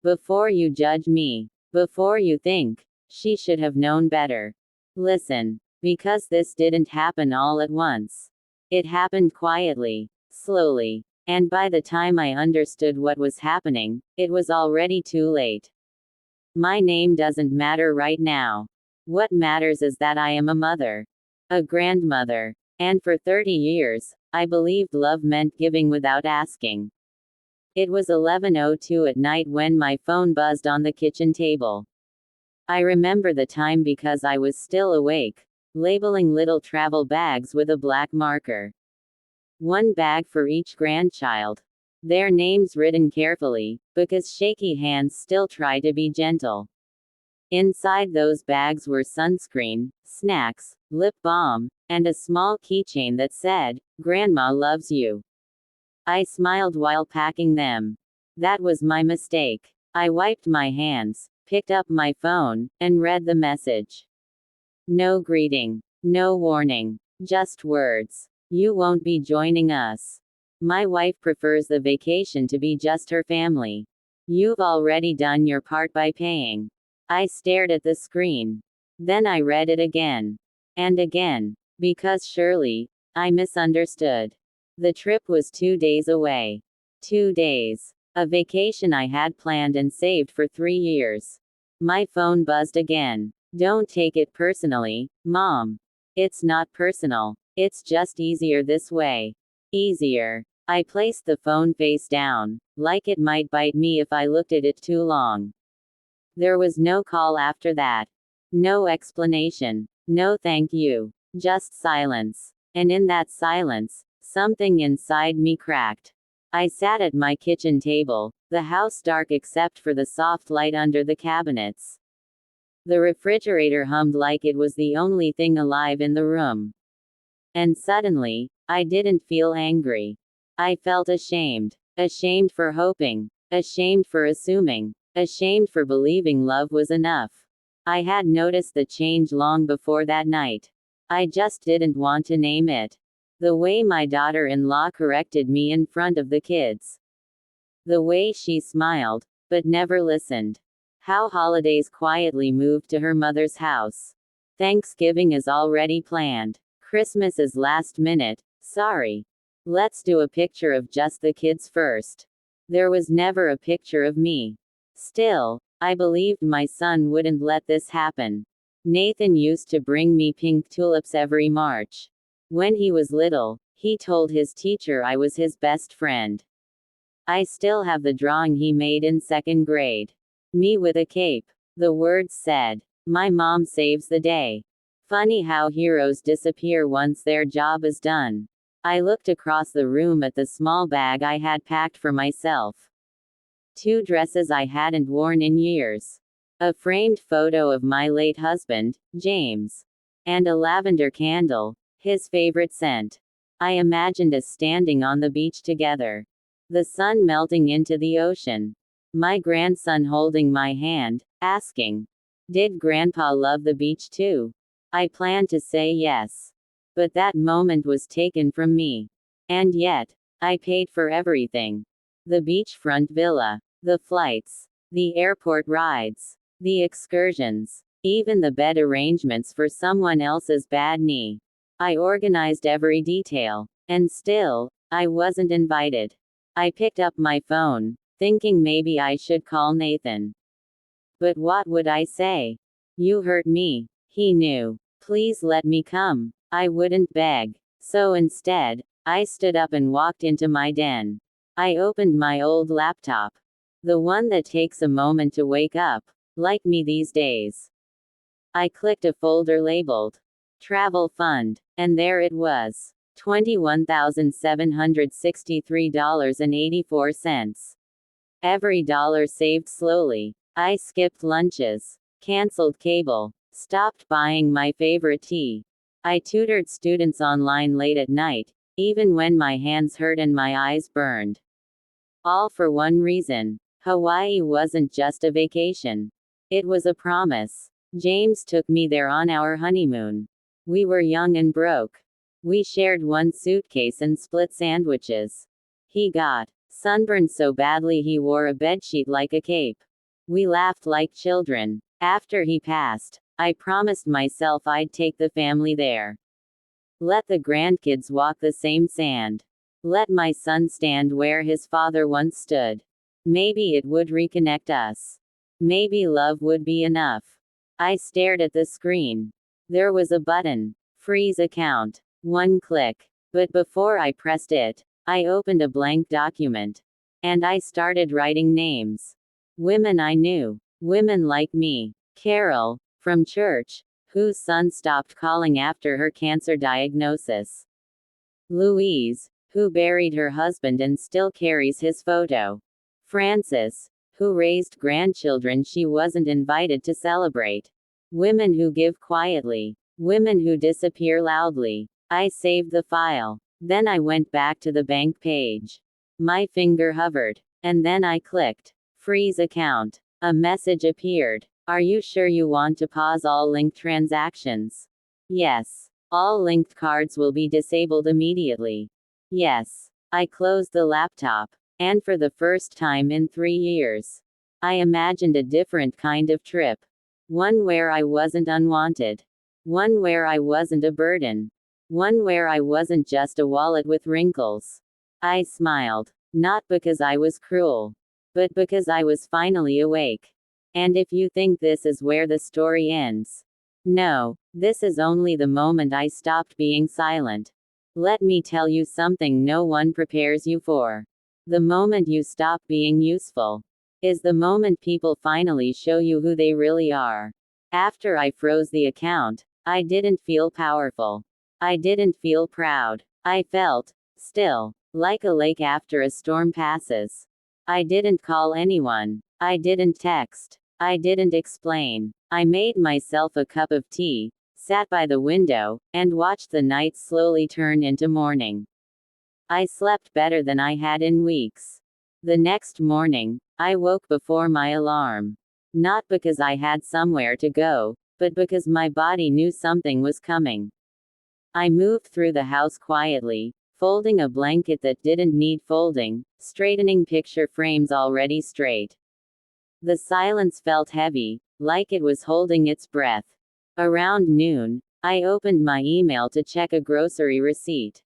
Before you judge me. Before you think. She should have known better. Listen. Because this didn't happen all at once. It happened quietly, slowly. And by the time I understood what was happening, it was already too late. My name doesn't matter right now. What matters is that I am a mother. A grandmother. And for 30 years, I believed love meant giving without asking. It was 11:02 at night when my phone buzzed on the kitchen table. I remember the time because I was still awake, labeling little travel bags with a black marker. One bag for each grandchild. Their names written carefully, because shaky hands still try to be gentle. Inside those bags were sunscreen, snacks, lip balm, and a small keychain that said, "Grandma loves you." I smiled while packing them. That was my mistake. I wiped my hands, picked up my phone, and read the message. No greeting. No warning. Just words. You won't be joining us. My wife prefers the vacation to be just her family. You've already done your part by paying. I stared at the screen. Then I read it again. And again. Because surely, I misunderstood. The trip was 2 days away. 2 days. A vacation I had planned and saved for 3 years. My phone buzzed again. Don't take it personally, Mom. It's not personal. It's just easier this way. Easier. I placed the phone face down, like it might bite me if I looked at it too long. There was no call after that. No explanation. No thank you. Just silence. And in that silence, something inside me cracked. I sat at my kitchen table, the house dark except for the soft light under the cabinets. The refrigerator hummed like it was the only thing alive in the room. And suddenly, I didn't feel angry. I felt ashamed. Ashamed for hoping. Ashamed for assuming. Ashamed for believing love was enough. I had noticed the change long before that night. I just didn't want to name it. The way my daughter-in-law corrected me in front of the kids. The way she smiled, but never listened. How holidays quietly moved to her mother's house. Thanksgiving is already planned. Christmas is last minute. Sorry. Let's do a picture of just the kids first. There was never a picture of me. Still, I believed my son wouldn't let this happen. Nathan used to bring me pink tulips every March. When he was little, he told his teacher I was his best friend. I still have the drawing he made in 2nd grade. Me with a cape. The words said, "My mom saves the day." Funny how heroes disappear once their job is done. I looked across the room at the small bag I had packed for myself. 2 dresses I hadn't worn in years. A framed photo of my late husband, James. And a lavender candle, his favorite scent. I imagined us standing on the beach together. The sun melting into the ocean. My grandson holding my hand, asking, "Did Grandpa love the beach too?" I planned to say yes. But that moment was taken from me. And yet, I paid for everything. The beachfront villa. The flights. The airport rides. The excursions. Even the bed arrangements for someone else's bad knee. I organized every detail. And still, I wasn't invited. I picked up my phone, thinking maybe I should call Nathan. But what would I say? "You hurt me," he knew. "Please let me come." I wouldn't beg. So instead, I stood up and walked into my den. I opened my old laptop. The one that takes a moment to wake up, like me these days. I clicked a folder labeled Travel Fund, and there it was. $21,763.84. Every dollar saved slowly. I skipped lunches, canceled cable, stopped buying my favorite tea. I tutored students online late at night, even when my hands hurt and my eyes burned. All for one reason. Hawaii wasn't just a vacation. It was a promise. James took me there on our honeymoon. We were young and broke. We shared one suitcase and split sandwiches. He got sunburned so badly he wore a bedsheet like a cape. We laughed like children. After he passed, I promised myself I'd take the family there. Let the grandkids walk the same sand. Let my son stand where his father once stood. Maybe it would reconnect us. Maybe love would be enough. I stared at the screen. There was a button. Freeze account. One click. But before I pressed it, I opened a blank document. And I started writing names. Women I knew. Women like me. Carol, from church, whose son stopped calling after her cancer diagnosis. Louise, who buried her husband and still carries his photo. Frances, who raised grandchildren she wasn't invited to celebrate. Women who give quietly. Women who disappear loudly. I saved the file. Then I went back to the bank page. My finger hovered. And then I clicked. Freeze account. A message appeared. Are you sure you want to pause all linked transactions? Yes. All linked cards will be disabled immediately. Yes. I closed the laptop. And for the first time in 3 years, I imagined a different kind of trip. One where I wasn't unwanted. One where I wasn't a burden. One where I wasn't just a wallet with wrinkles. I smiled. Not because I was cruel, but because I was finally awake. And if you think this is where the story ends, no, this is only the moment I stopped being silent. Let me tell you something no one prepares you for. The moment you stop being useful is the moment people finally show you who they really are. After I froze the account, I didn't feel powerful. I didn't feel proud. I felt still, like a lake after a storm passes. I didn't call anyone. I didn't text. I didn't explain. I made myself a cup of tea, sat by the window, and watched the night slowly turn into morning. I slept better than I had in weeks. The next morning, I woke before my alarm. Not because I had somewhere to go, but because my body knew something was coming. I moved through the house quietly, folding a blanket that didn't need folding, straightening picture frames already straight. The silence felt heavy, like it was holding its breath. Around noon, I opened my email to check a grocery receipt.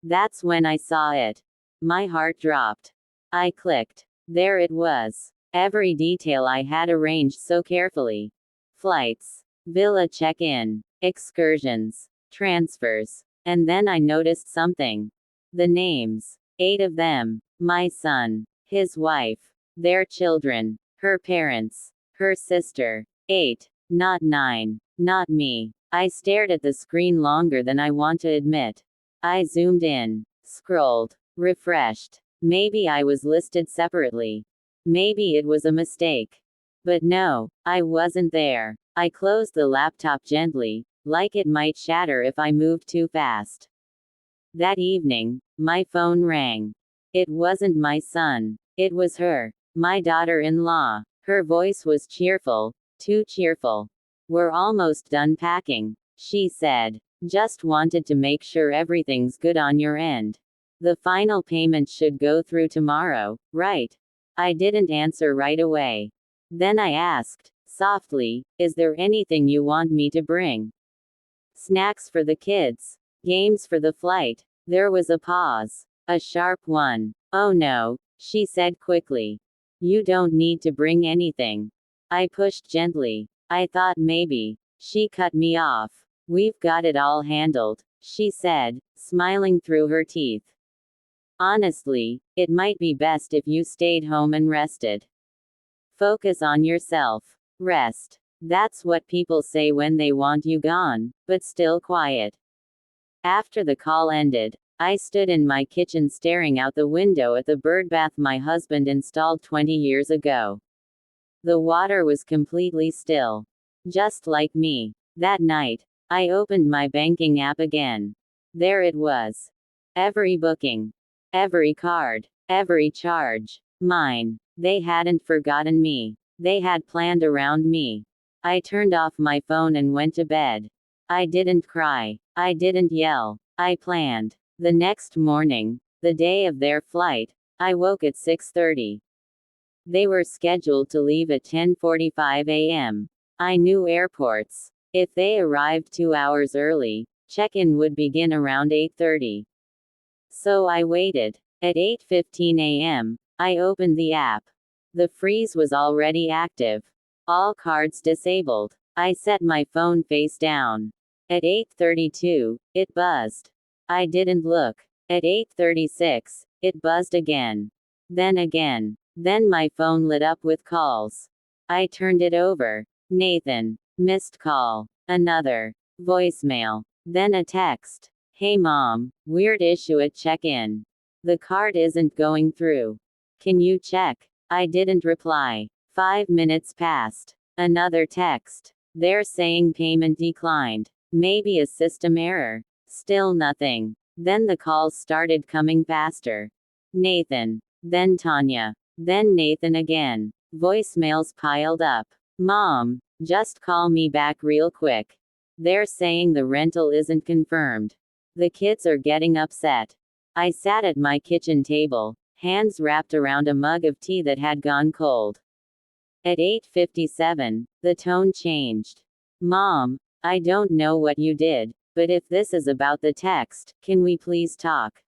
That's when I saw it. My heart dropped. I clicked. There it was. Every detail I had arranged so carefully. Flights, villa check-in, excursions, transfers. And then I noticed something. The names. 8 of them. My son, his wife, their children, her parents, her sister. 8, not 9, not me. I stared at the screen longer than I want to admit. I zoomed in, scrolled, refreshed. Maybe I was listed separately. Maybe it was a mistake. But no, I wasn't there. I closed the laptop gently, like it might shatter if I moved too fast. That evening, my phone rang. It wasn't my son. It was her, my daughter-in-law. Her voice was cheerful, too cheerful. We're almost done packing, she said. Just wanted to make sure everything's good on your end. The final payment should go through tomorrow, right? I didn't answer right away. Then I asked, softly, is there anything you want me to bring? Snacks for the kids. Games for the flight. There was a pause. A sharp one. Oh no, she said quickly. You don't need to bring anything. I pushed gently. I thought maybe. She cut me off. We've got it all handled, she said, smiling through her teeth. Honestly, it might be best if you stayed home and rested. Focus on yourself. Rest. That's what people say when they want you gone, but still quiet. After the call ended, I stood in my kitchen staring out the window at the birdbath my husband installed 20 years ago. The water was completely still. Just like me. That night, I opened my banking app again. There it was. Every booking. Every card. Every charge. Mine. They hadn't forgotten me. They had planned around me. I turned off my phone and went to bed. I didn't cry. I didn't yell. I planned. The next morning, the day of their flight, I woke at 6:30. They were scheduled to leave at 10:45 a.m. I knew airports. If they arrived 2 hours early, check-in would begin around 8:30. So I waited. At 8:15 a.m., I opened the app. The freeze was already active. All cards disabled. I set my phone face down. At 8:32, it buzzed. I didn't look. At 8:36, it buzzed again. Then again. Then my phone lit up with calls. I turned it over. Nathan. Missed call. Another. Voicemail. Then a text. Hey mom, weird issue at check-in. The card isn't going through. Can you check? I didn't reply. 5 minutes passed. Another text. They're saying payment declined. Maybe a system error. Still nothing. Then the calls started coming faster. Nathan. Then Tanya. Then Nathan again. Voicemails piled up. Mom, just call me back real quick. They're saying the rental isn't confirmed. The kids are getting upset. I sat at my kitchen table, hands wrapped around a mug of tea that had gone cold. At 8:57, the tone changed. Mom, I don't know what you did, but if this is about the text, can we please talk?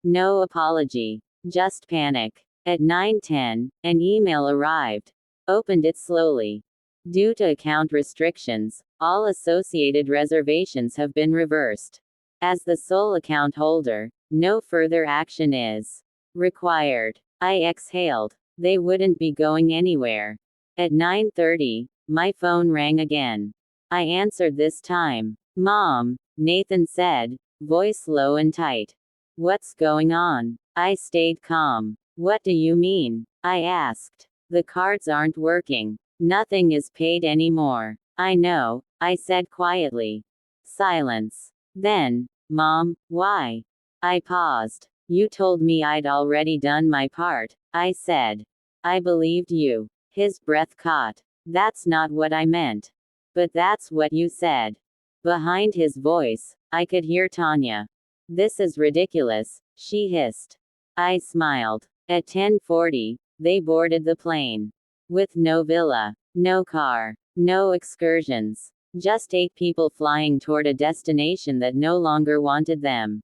No apology. Just panic. At 9:10, an email arrived. Opened it slowly. Due to account restrictions, all associated reservations have been reversed. As the sole account holder, no further action is required. I exhaled. They wouldn't be going anywhere. At 9:30, my phone rang again. I answered this time. Mom, Nathan said, voice low and tight. What's going on? I stayed calm. What do you mean? I asked. The cards aren't working. Nothing is paid anymore. I know, I said quietly. Silence. Then, Mom, why? I paused. You told me I'd already done my part, I said. I believed you. His breath caught. That's not what I meant. But that's what you said. Behind his voice, I could hear Tanya. This is ridiculous, she hissed. I smiled. At 10:40, they boarded the plane. With no villa, no car, no excursions. Just 8 people flying toward a destination that no longer wanted them.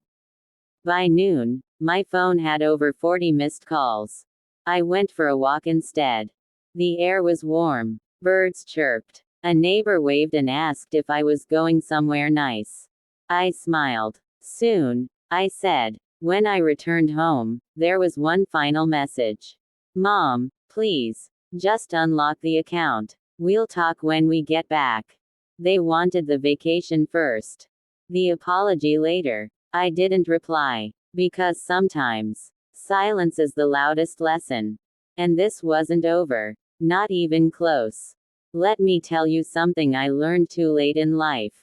By noon, my phone had over 40 missed calls. I went for a walk instead. The air was warm. Birds chirped. A neighbor waved and asked if I was going somewhere nice. I smiled. Soon, I said. When I returned home, there was one final message. Mom, please, just unlock the account. We'll talk when we get back. They wanted the vacation first. The apology later. I didn't reply. Because sometimes, silence is the loudest lesson. And this wasn't over. Not even close. Let me tell you something I learned too late in life.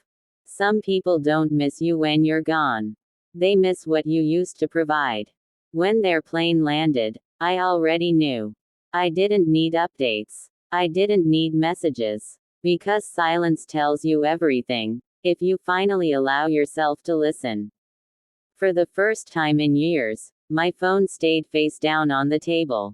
Some people don't miss you when you're gone. They miss what you used to provide. When their plane landed, I already knew. I didn't need updates. I didn't need messages. Because silence tells you everything, if you finally allow yourself to listen. For the first time in years, my phone stayed face down on the table.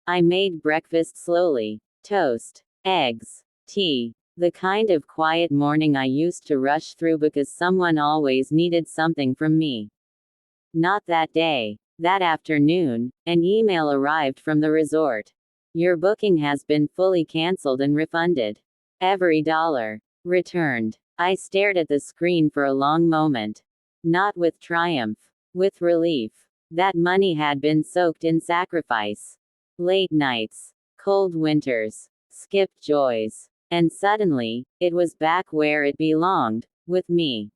I made breakfast slowly. Toast, eggs, tea. The kind of quiet morning I used to rush through because someone always needed something from me. Not that day. That afternoon, an email arrived from the resort. Your booking has been fully canceled and refunded. Every dollar. Returned. I stared at the screen for a long moment. Not with triumph. With relief. That money had been soaked in sacrifice. Late nights. Cold winters. Skipped joys. And suddenly, it was back where it belonged, with me.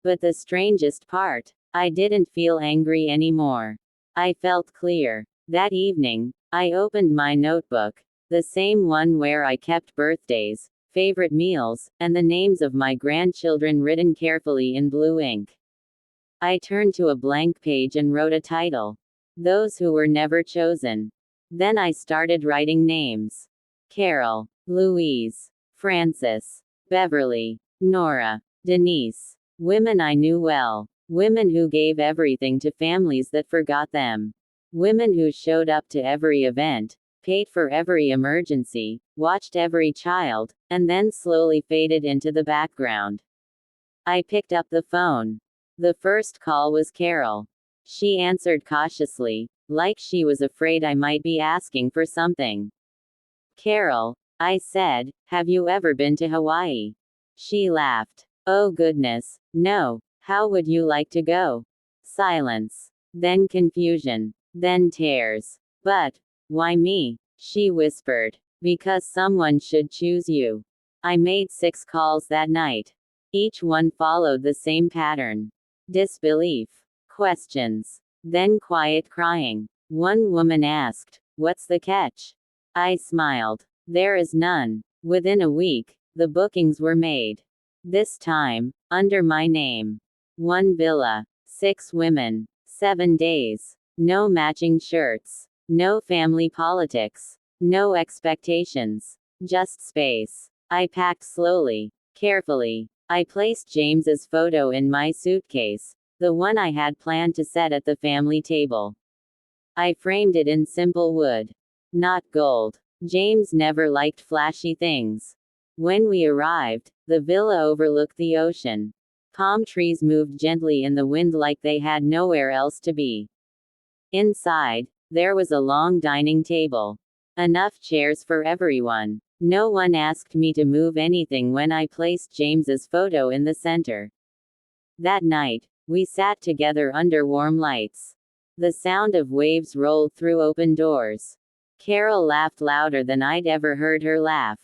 But the strangest part, I didn't feel angry anymore. I felt clear. That evening, I opened my notebook, the same one where I kept birthdays, favorite meals, and the names of my grandchildren written carefully in blue ink. I turned to a blank page and wrote a title. Those who were never chosen. Then I started writing names. Carol, Louise, Frances, Beverly, Nora, Denise. Women I knew well. Women who gave everything to families that forgot them. Women who showed up to every event, paid for every emergency, watched every child, and then slowly faded into the background. I picked up the phone. The first call was Carol. She answered cautiously, like she was afraid I might be asking for something. Carol, I said, have you ever been to Hawaii? She laughed. Oh goodness, no, how would you like to go? Silence. Then confusion. Then tears. But, why me? She whispered. Because someone should choose you. I made 6 calls that night. Each one followed the same pattern. Disbelief. Questions. Then quiet crying. One woman asked, what's the catch? I smiled. There is none. Within a week, the bookings were made. This time, under my name. 1 villa, 6 women, 7 days. No matching shirts. No family politics. No expectations. Just space. I packed slowly, carefully. I placed James's photo in my suitcase, the one I had planned to set at the family table. I framed it in simple wood. Not gold. James never liked flashy things. When we arrived, the villa overlooked the ocean. Palm trees moved gently in the wind like they had nowhere else to be. Inside, there was a long dining table. Enough chairs for everyone. No one asked me to move anything when I placed James's photo in the center. That night, we sat together under warm lights. The sound of waves rolled through open doors. Carol laughed louder than I'd ever heard her laugh.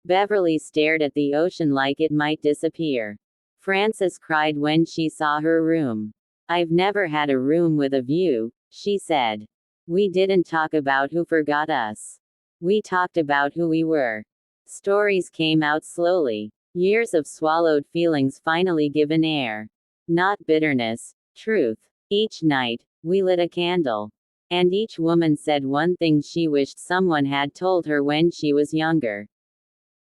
Beverly stared at the ocean like it might disappear. Frances cried when she saw her room. I've never had a room with a view, she said. We didn't talk about who forgot us. We talked about who we were. Stories came out slowly. Years of swallowed feelings finally given air. Not bitterness, truth. Each night, we lit a candle. And each woman said one thing she wished someone had told her when she was younger.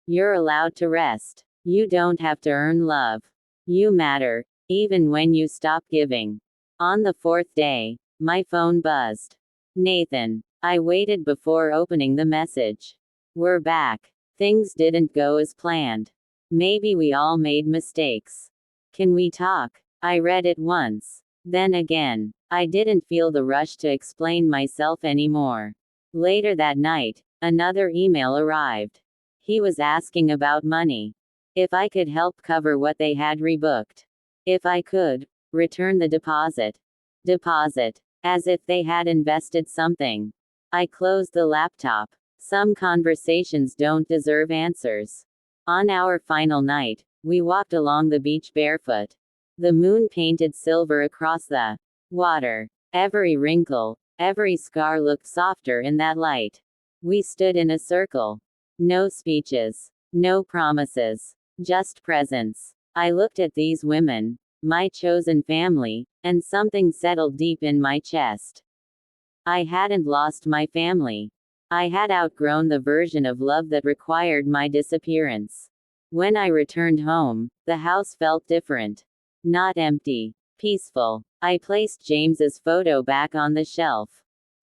You're allowed to rest. You don't have to earn love. You matter, even when you stop giving. On the 4th day, my phone buzzed. Nathan. I waited before opening the message. We're back. Things didn't go as planned. Maybe we all made mistakes. Can we talk? I read it once. Then again. I didn't feel the rush to explain myself anymore. Later that night, another email arrived. He was asking about money. If I could help cover what they had rebooked. If I could, return the deposit. Deposit. As if they had invested something. I closed the laptop. Some conversations don't deserve answers. On our final night, we walked along the beach barefoot. The moon painted silver across the water. Every wrinkle, every scar looked softer in that light. We stood in a circle. No speeches. No promises. Just presence. I looked at these women, my chosen family, and something settled deep in my chest. I hadn't lost my family. I had outgrown the version of love that required my disappearance. When I returned home, the house felt different. Not empty. Peaceful. I placed James's photo back on the shelf.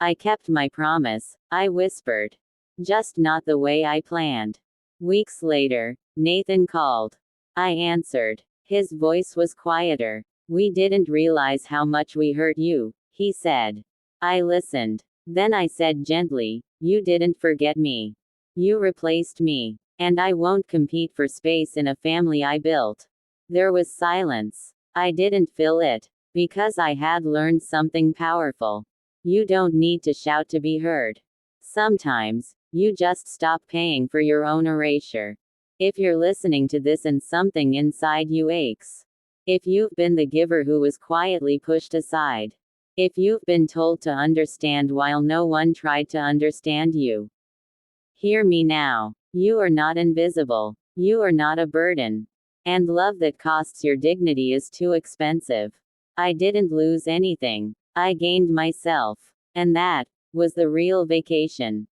I kept my promise, I whispered. Just not the way I planned. Weeks later, Nathan called. I answered. His voice was quieter. We didn't realize how much we hurt you, he said. I listened. Then I said gently, you didn't forget me. You replaced me. And I won't compete for space in a family I built. There was silence. I didn't fill it. Because I had learned something powerful. You don't need to shout to be heard. Sometimes, you just stop paying for your own erasure. If you're listening to this and something inside you aches. If you've been the giver who was quietly pushed aside. If you've been told to understand while no one tried to understand you. Hear me now. You are not invisible. You are not a burden. And love that costs your dignity is too expensive. I didn't lose anything. I gained myself. And that was the real vacation.